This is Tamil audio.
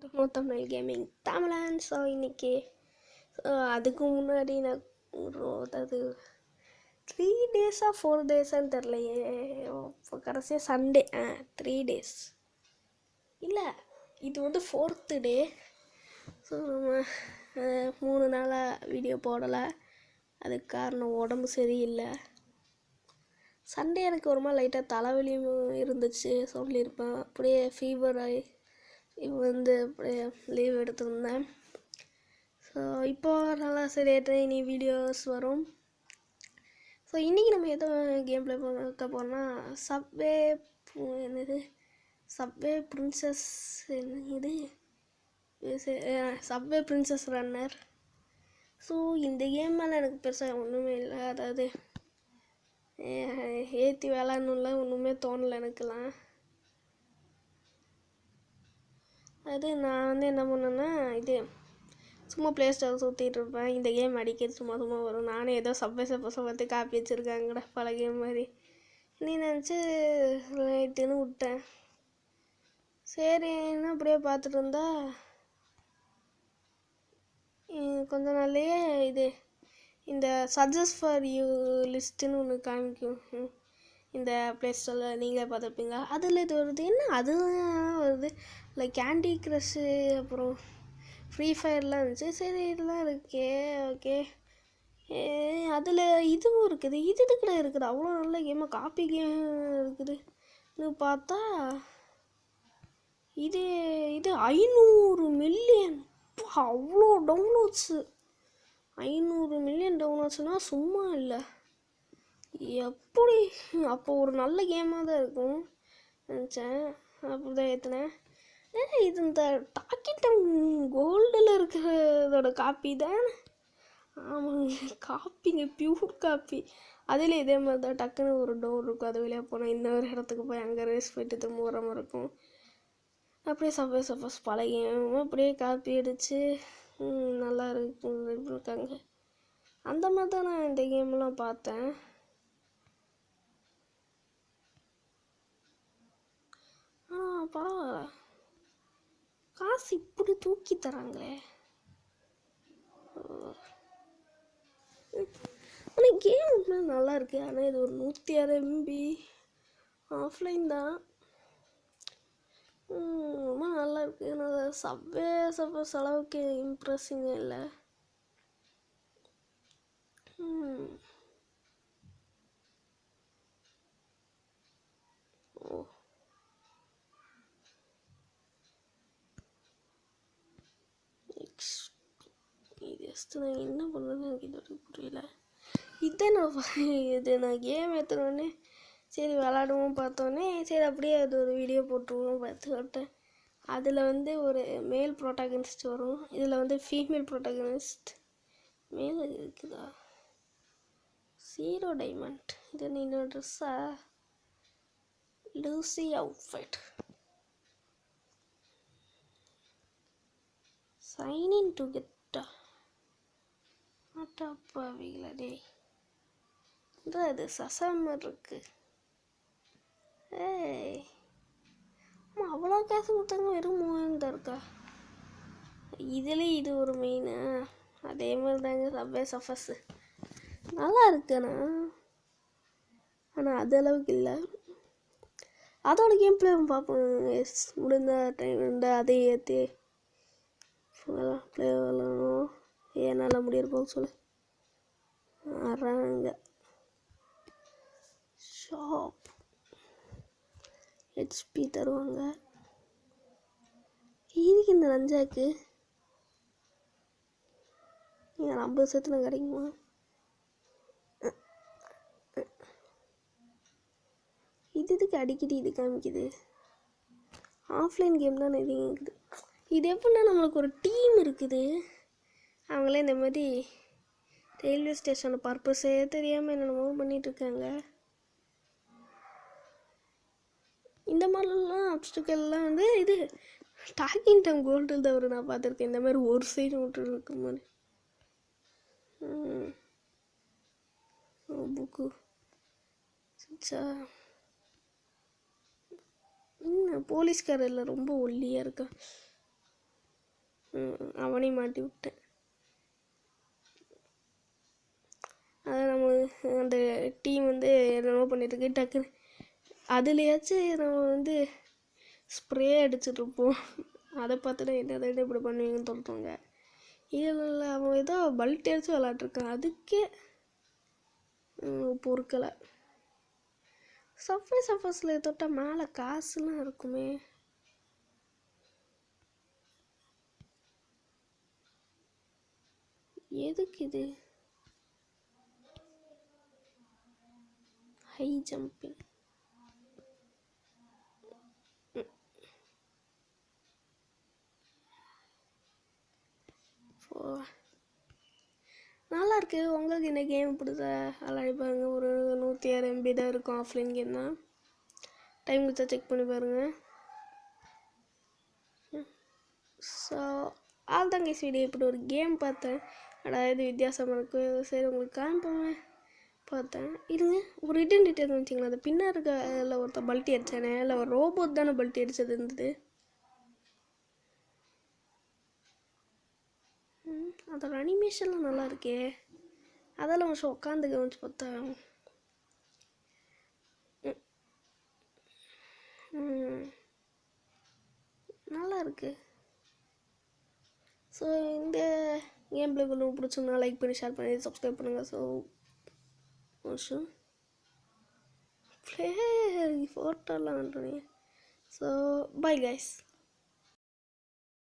தமிழ் கேமிங் தமிழன். ஸோ இன்றைக்கி அதுக்கு முன்னாடி நான் அதாவது 3 டேஸாக 4 டேஸான்னு தெரிலையே, இப்போ கடைசியாக சண்டே 3 டேஸ் இல்லை, இது வந்து 4th டே. ஸோ நம்ம 3 நாளாக வீடியோ போடலை. அதுக்கு காரணம் உடம்பு சரியில்லை. சண்டே எனக்கு ஒரு மாதிரி லைட்டாக தலைவலியும் இருந்துச்சு, சொல்லியிருப்பேன். அப்படியே ஃபீவர் ஆகி வந்து அப்படியே லீவ் எடுத்திருந்தேன். ஸோ இப்போது நல்லா சரியாயிட்டு இனி வீடியோஸ் வரும். ஸோ இன்றைக்கி நம்ம எதோ கேம் ப்ளே பார்க்க போகிறோம்னா சப்வே பிரின்சஸ் இது சப்வே பிரின்சஸ் ரன்னர். ஸோ இந்த கேம் மேலே எனக்கு பெருசாக ஒன்றுமே இல்லை, அதாவது ஏற்றி விளாட்ணும்ல ஒன்றுமே தோணலை எனக்குலாம். அது நான் வந்து என்ன பண்ணேன்னா, இது சும்மா ப்ளே ஸ்டோர் சுற்றிட்டு இருப்பேன். இந்த கேம் அடிக்கிறது சும்மா வரும். நானே ஏதோ சப்வே பார்த்து காப்பி வச்சுருக்காங்கடா பல கேம் மாதிரி நீ நினச்சி ரைட்டுன்னு விட்டேன். சரின்னு அப்படியே பார்த்துட்டு இருந்தா கொஞ்ச நாள்லேயே இது இந்த சஜஸ்ட் ஃபார் யூ லிஸ்ட்டுன்னு ஒன்று காமிக்கும் இந்த ப்ளே ஸ்டோரில். நீங்களே பார்த்துருப்பீங்க. அதில் இது வருது. என்ன அது வருது, லைக் கேண்டி க்ரஷ்ஷு அப்புறம் ஃப்ரீ ஃபயர்லாம் இருந்துச்சு. சரி இதெல்லாம் இருக்கே, ஓகே. அதில் இதுவும் இருக்குது. இது கூட இருக்குது, அவ்வளோ நல்ல கேமாக காப்பி கேம் இருக்குதுன்னு பார்த்தா இது 500 மில்லியன், அவ்வளோ டவுன்லோட்ஸு. 500 மில்லியன் டவுன்லோட்ஸ்னால் சும்மா இல்லை. எப்படி அப்போ ஒரு நல்ல கேமாக தான் இருக்கும் நினச்சேன். அப்படி தான் ஏற்றினேன். இது இந்த டாக்கிட்டம் கோல்டில் இருக்கிறதோட காப்பி தான். ஆமாங்க, காப்பிங்க, பியூர் காப்பி. அதில் இதே மாதிரி தான் டக்குன்னு ஒரு டோர் இருக்கும், அது வழியாக போனால் இன்னொரு இடத்துக்கு போய் அங்கே ரேஸ் போய்ட்டு திரும்ப வர மாதிரி இருக்கும். அப்படியே சப்போஸ் பழைய அப்படியே காப்பி அடித்து நல்லா இருக்காங்க. அந்த மாதிரி தான் நான் இந்த கேம்லாம் பார்த்தேன். பரவாயில்ல, காசு இப்படி தூக்கி தராங்களே. ஆனால் கேம் நல்லா இருக்கு. ஆனால் இது ஒரு 106 MB ஆஃப்லைன் தான். ரொம்ப நல்லா இருக்கு. ஆனால் சப்வே அளவுக்கு இம்ப்ரெஸிங் இல்லை. நான் என்ன பண்ணுறதுன்னு எனக்கு இது புரியல. நான் கேம் ஏற்றுனோடனே சரி விளாடுவோம் பார்த்தோன்னே, சரி அப்படியே அது ஒரு வீடியோ போட்டுருவோம் பார்த்துக்கிட்டேன். அதில் வந்து ஒரு மேல் ப்ரோட்டாகனிஸ்ட் வரும், இதில் வந்து ஃபீமேல் ப்ரோட்டாகனிஸ்ட். மேலே இருக்குதா 0 டைமண்ட். இது இன்னொரு ட்ரெஸ்ஸா லூசி அவுட்ஃபிட். சைன் இன் டு கெட்டா அட்டாப்பாவிங்களா டே. அது சசாமர் இருக்கு. அவ்வளோ காசு கொடுத்தாங்க, வெறும் 3000 தான் இருக்கா. இதுலேயும் இது ஒரு மெயினா, அதே மாதிரி தாங்க சப்வே சஃபர்ஸு நல்லா இருக்குண்ணா. ஆனால் அது அளவுக்கு இல்லை. அதோட கேம் பிளே பார்ப்போம் முடிந்த டைம் உண்டு. அதை ஏற்றி பிளே விளாடணும். ஏன்னால முடியிருப்போம் சொல்லு. வராங்க ஷாப் ஹெச்பி தருவாங்க. இதுக்கு இந்த ரஞ்சாக்கு நீங்கள் 50% கிடைக்குமா? இதுக்கு அடிக்கடி இது காமிக்குது. ஆஃப்லைன் கேம் தான் இது இருக்குது. இது எப்படின்னா நம்மளுக்கு ஒரு டீம் இருக்குது, அவங்களே இந்த மாதிரி ரயில்வே ஸ்டேஷனை பர்பஸே தெரியாமல் என்னென்னமோ பண்ணிகிட்ருக்காங்க. இந்த மாதிரிலாம் அப்ஸ்டிக்கல்லாம் வந்து இது டாக்கிங் டம் கோல்டில் தான் நான் பார்த்துருக்கேன். இந்த மாதிரி ஒரு சைடு விட்டு இருக்கும் மாதிரி புக்கு போலீஸ்காரில் ரொம்ப ஒல்லியாக இருக்கா. அவனையும் மாட்டி விட்டேன். அதை நம்ம அந்த டீம் வந்து என்னென்னமோ பண்ணிட்டுருக்கு. டக்குன்னு அதுலேயாச்சும் நம்ம ஸ்ப்ரே அடிச்சிட்ருப்போம். அதை பார்த்துட்டு என்ன இப்படி பண்ணுவீங்கன்னு தோற்றுவாங்க. இதில் அவன் ஏதோ பல்ட் அடிச்சு விளாட்ருக்கான். அதுக்கே பொறுக்கலை. சஃபஸில் தொட்டால் மேலே காசுலாம் இருக்குமே. எதுக்கு இது? ஹை ஜம்பிங் நல்லா இருக்கு. உங்களுக்கு இந்த கேம் பிடிச்சா விளையாடி ஒரு 106 MB தான் இருக்கும். ஆஃப்லைன் கேம் தான். டைம் கொடுத்தா செக் பண்ணி பாருங்கள். ஸோ ஆல்தான் கைஸ் வீடியோ. இப்படி ஒரு கேம் பார்த்தேன். இது வித்தியாசமாக இருக்கும். சரி உங்களுக்கு காமிப்போமே பார்த்தேன். இருங்க, ஒரு ரிட்டன் டீட்டெயில் வச்சிங்களா? அந்த பின்னாடி இருக்க ஒருத்தர் பல்ட்டி அடித்தானே, இல்லை ஒரு ரோபோட் தானே பல்ட்டி அடித்தது இருந்தது. அதோட அனிமேஷன்லாம் நல்லா இருக்கே. அதெல்லாம் கொஞ்சம் உட்காந்து கவனிச்சு பார்த்தா நல்லா இருக்கு. ஸோ இந்த கேம் பிளே உங்களுக்கு பிடிச்சிருந்தா லைக் பண்ணி ஷேர் பண்ணி சப்ஸ்கிரைப் பண்ணுங்கள். ஸோ ப்ளே ஃபோட்டோலாம் பண்ணுறீங்க. So bye guys.